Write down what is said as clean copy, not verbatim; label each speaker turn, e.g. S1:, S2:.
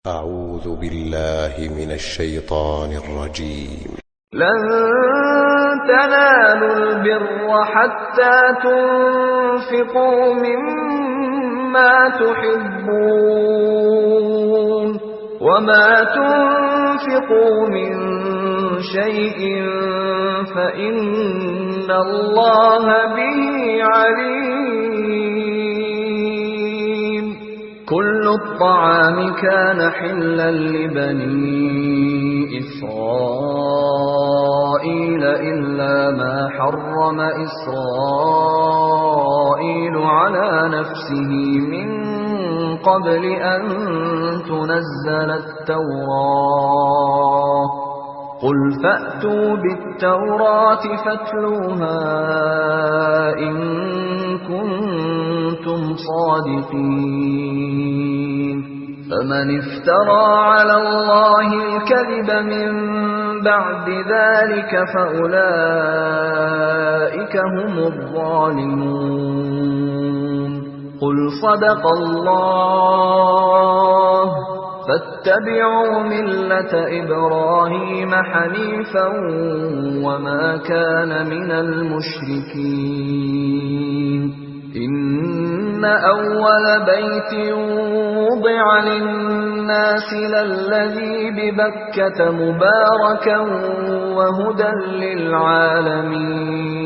S1: أعوذ بالله من الشيطان الرجيم.
S2: لن تنالوا البر حتى تنفقوا مما تحبون وما تنفقوا من شيء فإن الله به عليم. كل الطعام كان حلا لبني إسرائيل إلا ما حرم إسرائيل على نفسه من قبل أن تنزل التوراة. قل فأتوا بالتوراة فاتلوها إن كنتم صادقين. فمن افترى على الله الكذب من بعد ذلك فأولئك هم الظالمون. قل صدق الله فاتبعوا ملة إبراهيم حنيفا وما كان من المشركين. إن أول بيت وضع للناس للذي ببكة مباركا وهدى للعالمين.